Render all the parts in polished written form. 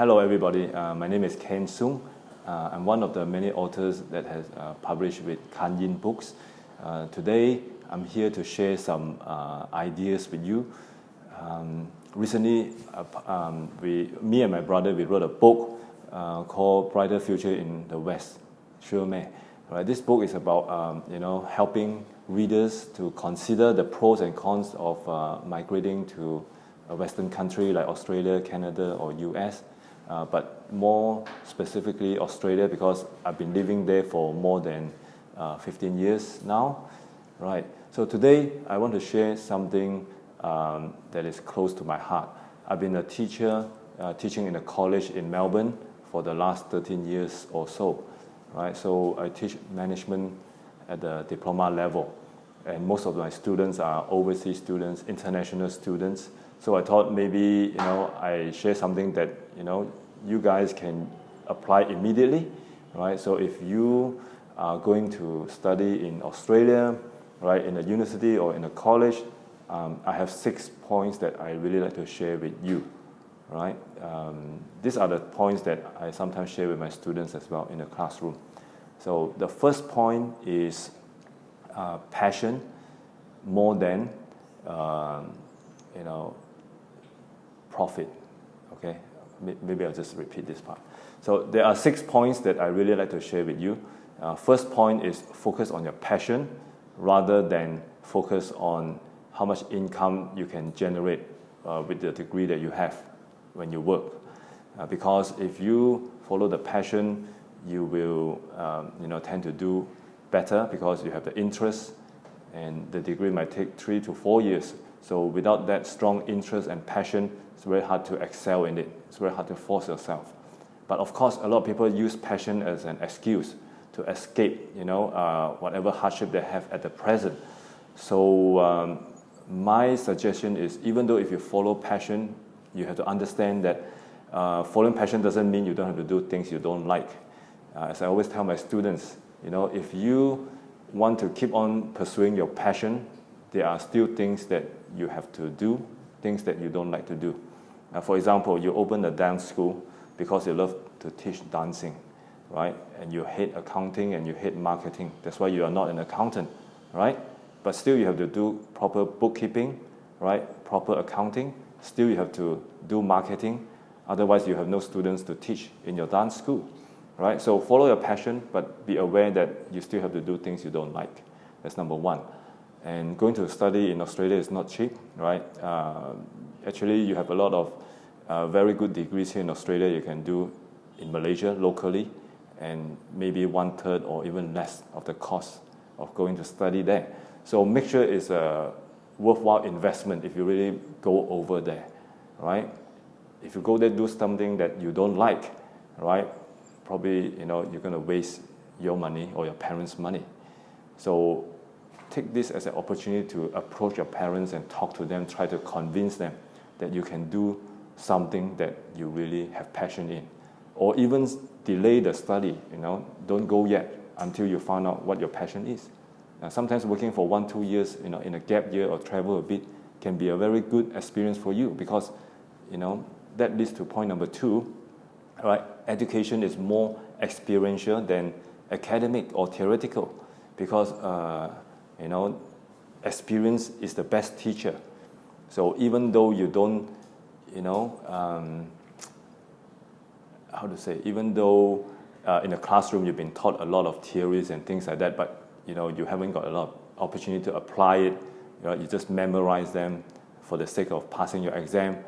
Hello everybody, my name is Soong. I'm one of the many authors that has published with Kanyin books. Today I'm here to share some ideas with you. Recently, me and my brother, we wrote a book called Brighter Future in the West, Sure Meh. Right, this book is about helping readers to consider the pros and cons of migrating to a Western country like Australia, Canada, or US, but more specifically Australia, because I've been living there for more than 15 years now. Right. So today I want to share something that is close to my heart. I've been a teacher teaching in a college in Melbourne for the last 13 years or so. Right. So I teach management at the diploma level, and most of my students are overseas students, international students. So I thought maybe I share something that you guys can apply immediately, right? So if you are going to study in Australia, right, in a university or in a college, I have 6 points that I really like to share with you, right? These are the points that I sometimes share with my students as well in the classroom. So the first point is passion more than profit. Okay, maybe I'll just repeat this part. So there are 6 points that I really like to share with you. First point is focus on your passion rather than focus on how much income you can generate with the degree that you have when you work. Because if you follow the passion, you will tend to do better because you have the interest, and the degree might take 3 to 4 years. So without that strong interest and passion, it's very hard to excel in it. It's very hard to force yourself. But of course, a lot of people use passion as an excuse to escape, whatever hardship they have at the present. So my suggestion is, even though if you follow passion, you have to understand that following passion doesn't mean you don't have to do things you don't like. As I always tell my students, if you want to keep on pursuing your passion, there are still things that you have to do, things that you don't like to do. For example, you open a dance school because you love to teach dancing, right? And you hate accounting and you hate marketing. That's why you are not an accountant, right? But still you have to do proper bookkeeping, right? Proper accounting. Still you have to do marketing. Otherwise you have no students to teach in your dance school, right? So follow your passion, but be aware that you still have to do things you don't like. That's number one. And going to study in Australia is not cheap, right? Actually, you have a lot of very good degrees here in Australia you can do in Malaysia locally, and maybe 1/3 or even less of the cost of going to study there. So make sure it's a worthwhile investment if you really go over there, right? If you go there, do something that you don't like, right? Probably, you're going to waste your money or your parents' money. So take this as an opportunity to approach your parents and talk to them, try to convince them that you can do something that you really have passion in. Or even delay the study, don't go yet until you find out what your passion is. Sometimes working for 1-2 years, in a gap year or travel a bit can be a very good experience for you, because, that leads to point number 2, right? Education is more experiential than academic or theoretical, because experience is the best teacher. So even though you don't, even though in the classroom you've been taught a lot of theories and things like that, but you haven't got a lot of opportunity to apply it. You just memorize them for the sake of passing your exam.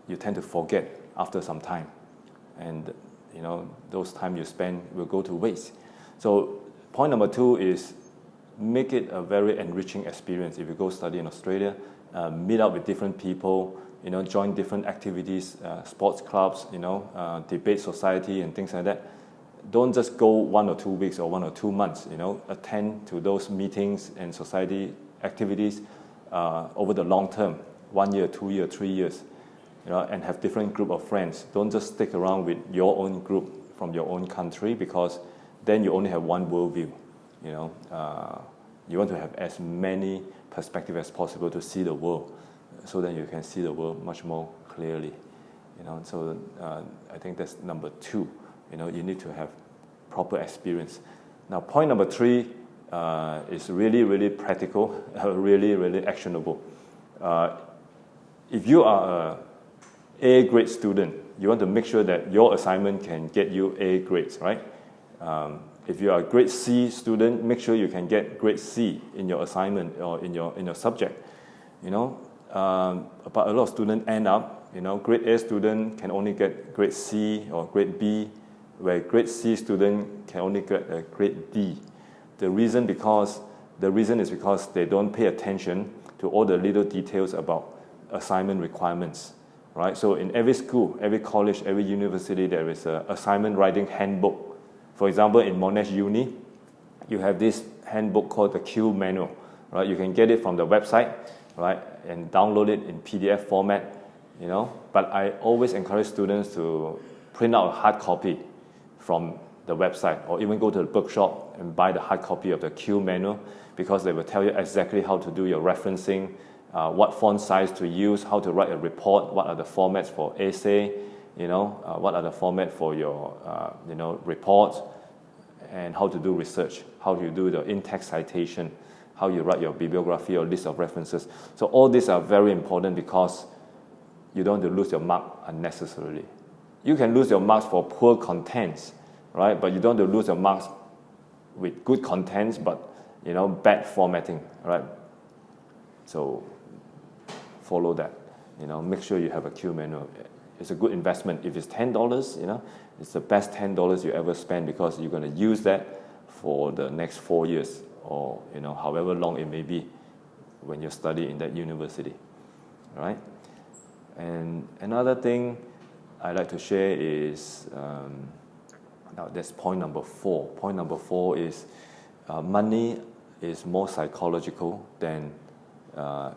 You tend to forget after some time, and those time you spend will go to waste. So point number 2 is make it a very enriching experience. If you go study in Australia, meet up with different people, join different activities, sports clubs, debate society and things like that. Don't just go 1 or 2 weeks or 1 or 2 months, attend to those meetings and society activities over the long term, 1 year, 2 years, 3 years, and have different group of friends. Don't just stick around with your own group from your own country, because then you only have one worldview. You want to have as many perspectives as possible to see the world, so that you can see the world much more clearly. So I think that's number 2. You need to have proper experience. Now, point number 3 is really, really practical, really, really actionable. If you are a A grade student, you want to make sure that your assignment can get you A grades, right? If you are a grade C student, make sure you can get grade C in your assignment or in your subject. But a lot of students end up, grade A student can only get grade C or grade B, where grade C student can only get a grade D. The reason is because they don't pay attention to all the little details about assignment requirements, right? So in every school, every college, every university, there is an assignment writing handbook. For example, in Monash Uni, you have this handbook called the Q Manual, right? You can get it from the website, right, and download it in PDF format, But I always encourage students to print out a hard copy from the website, or even go to the bookshop and buy the hard copy of the Q Manual, because they will tell you exactly how to do your referencing, what font size to use, how to write a report, what are the formats for essay, what are the formats for your, reports, and how to do research, how you do the in-text citation, how you write your bibliography or list of references. So all these are very important because you don't want to lose your mark unnecessarily. You can lose your marks for poor contents, right? But you don't want to lose your marks with good contents, but bad formatting, right? So follow that. Make sure you have a Q Manual. It's a good investment. If it's $10, it's the best $10 you ever spend, because you're going to use that for the next 4 years, or however long it may be when you study in that university, right? And another thing I like to share is now that's point number 4. Point number 4 is money is more psychological than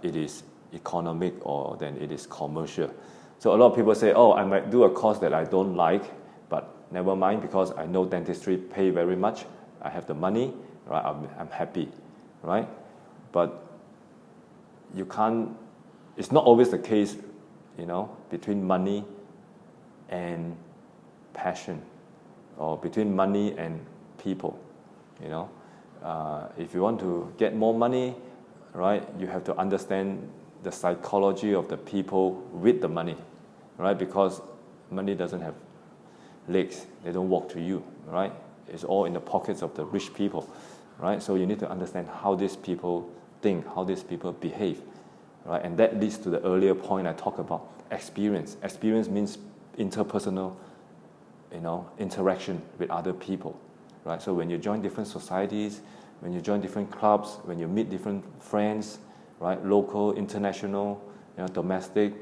it is economic or than it is commercial. So a lot of people say, I might do a course that I don't like, but never mind, because I know dentistry pay very much. I have the money, right? I'm happy, right? But you can't. It's not always the case, between money and passion, or between money and people. If you want to get more money, right, you have to understand the psychology of the people with the money, right? Because money doesn't have legs; they don't walk to you, right? It's all in the pockets of the rich people, right? So you need to understand how these people think, how these people behave, right? And that leads to the earlier point I talked about, experience. Experience means interpersonal, interaction with other people, right? So when you join different societies, when you join different clubs, when you meet different friends, right, local, international, domestic,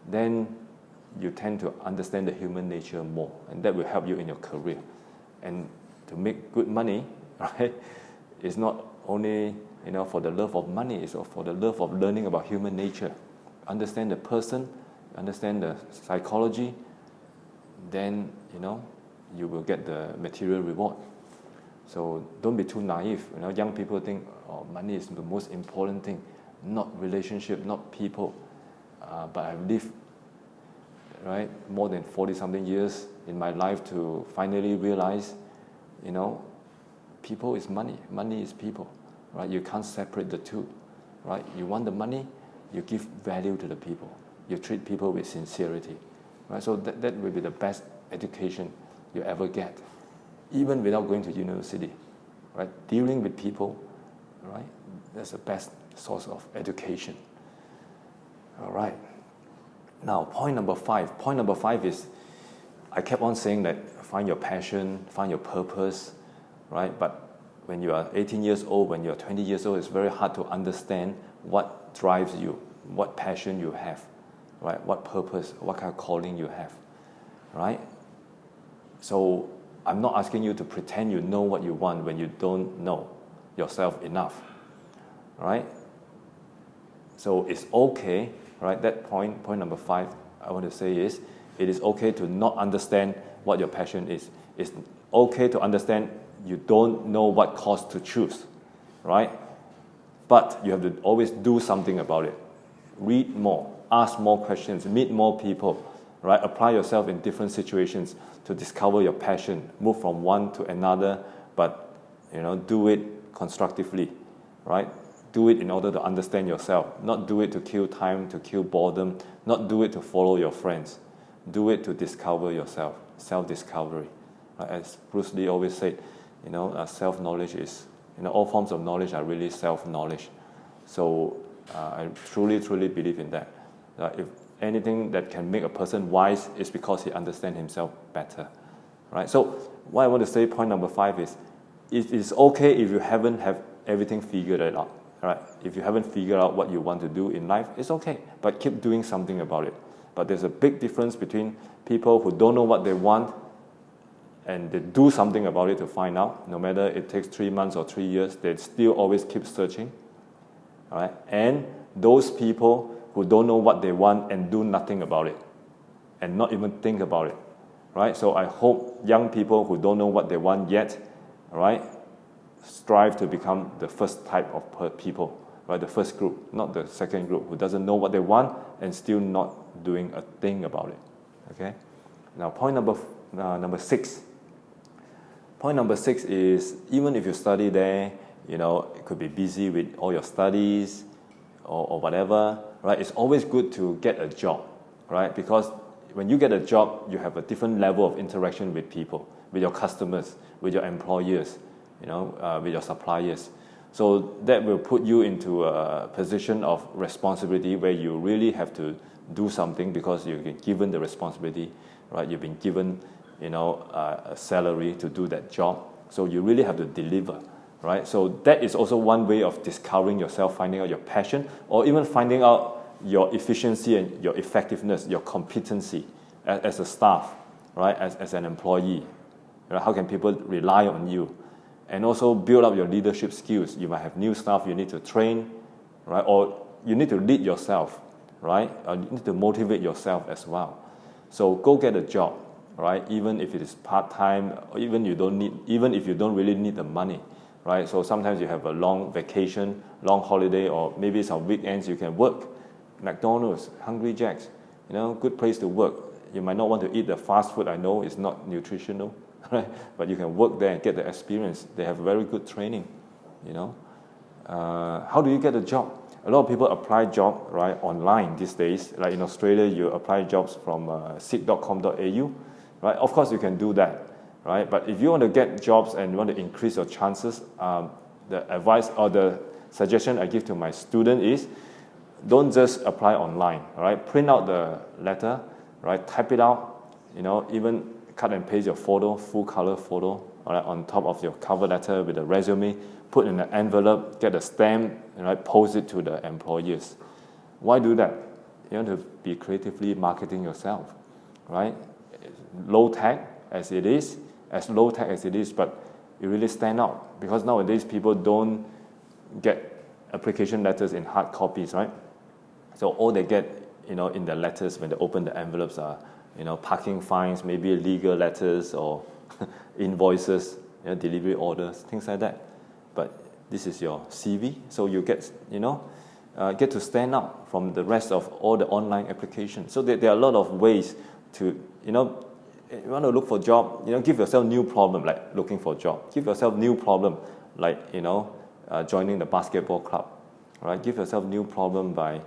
then you tend to understand the human nature more, and that will help you in your career. And to make good money, right, it's not only for the love of money, it's for the love of learning about human nature. Understand the person, understand the psychology, then you will get the material reward. So don't be too naive. Young people think, money is the most important thing, not relationship, not people. But I've lived, right, more than 40-something years in my life to finally realize, people is money, money is people, right? You can't separate the two, right? You want the money, you give value to the people. You treat people with sincerity, right? So that will be the best education you ever get, even without going to university, right? Dealing with people, right? That's the best source of education. All right. Now, point number 5. Point number 5 is, I kept on saying that find your passion, find your purpose, right? But when you are 18 years old, when you're 20 years old, it's very hard to understand what drives you, what passion you have, right? What purpose, what kind of calling you have, right? So I'm not asking you to pretend you know what you want when you don't know yourself enough, right? So it's okay, right? That point number 5, I want to say is, it is okay to not understand what your passion is. It's okay to understand you don't know what course to choose, right? But you have to always do something about it. Read more, ask more questions, meet more people, right? Apply yourself in different situations to discover your passion. Move from one to another, but do it constructively, right? Do it in order to understand yourself. Not do it to kill time, to kill boredom. Not do it to follow your friends. Do it to discover yourself. Self-discovery. As Bruce Lee always said, self-knowledge is, all forms of knowledge are really self-knowledge. So I truly, truly believe in that. If anything that can make a person wise is because he understands himself better, right? So what I want to say, point number 5 is, it is okay if you haven't have everything figured out, right? If you haven't figured out what you want to do in life, it's okay, but keep doing something about it. But there's a big difference between people who don't know what they want and they do something about it to find out. No matter it takes 3 months or 3 years, they still always keep searching, all right? And those people who don't know what they want and do nothing about it and not even think about it, right? So I hope young people who don't know what they want yet, right, strive to become the first type of people, right? The first group, not the second group, who doesn't know what they want and still not doing a thing about it, okay? Now, point number 6. Point number 6 is, even if you study there, it could be busy with all your studies or whatever, right? It's always good to get a job, right? Because when you get a job, you have a different level of interaction with people, with your customers, with your employers, with your suppliers. So that will put you into a position of responsibility where you really have to do something because you've been given the responsibility, right? You've been given, a salary to do that job. So you really have to deliver, right? So that is also one way of discovering yourself, finding out your passion, or even finding out your efficiency and your effectiveness, your competency as a staff, right? As an employee. How can people rely on you? And also build up your leadership skills. You might have new staff you need to train, right? Or you need to lead yourself, right? Or you need to motivate yourself as well. So go get a job, right? Even if it is part-time, or even if you don't really need the money, right? So sometimes you have a long vacation, long holiday, or maybe some weekends you can work. McDonald's, Hungry Jack's, good place to work. You might not want to eat the fast food. I know it's not nutritional, right? But you can work there and get the experience. They have very good training, How do you get a job? A lot of people apply job, right, online these days. Like in Australia, you apply jobs from seek.com.au, right? Of course, you can do that, right? But if you want to get jobs and you want to increase your chances, the advice or the suggestion I give to my student is, don't just apply online, all right? Print out the letter, right? Type it out, even cut and paste your photo, full color photo, all right, on top of your cover letter with a resume, put in an envelope, get a stamp, right? Post it to the employers. Why do that? You want to be creatively marketing yourself, right? Low tech as it is, but you really stand out, because nowadays people don't get application letters in hard copies, right? So all they get, in the letters when they open the envelopes are, parking fines, maybe legal letters or invoices, delivery orders, things like that. But this is your CV, so you get, get to stand out from the rest of all the online applications. So there are a lot of ways to, you want to look for a job, give yourself new problem, like looking for a job. Give yourself new problem, like, joining the basketball club, right? Give yourself new problem by,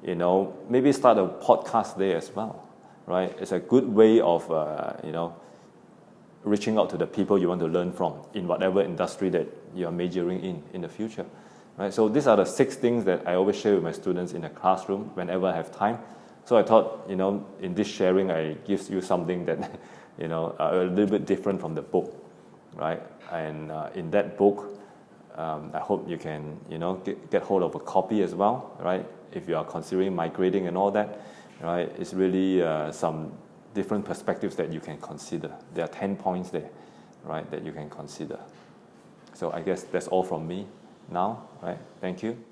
maybe start a podcast there as well, right? It's a good way of, reaching out to the people you want to learn from in whatever industry that you are majoring in the future, right? So these are the 6 things that I always share with my students in the classroom whenever I have time. So I thought, in this sharing, I give you something that, a little bit different from the book, right? And in that book, I hope you can, get hold of a copy as well, right? If you are considering migrating and all that, right? It's really some different perspectives that you can consider. There are 10 points there, right, that you can consider. So I guess that's all from me now, right? Thank you.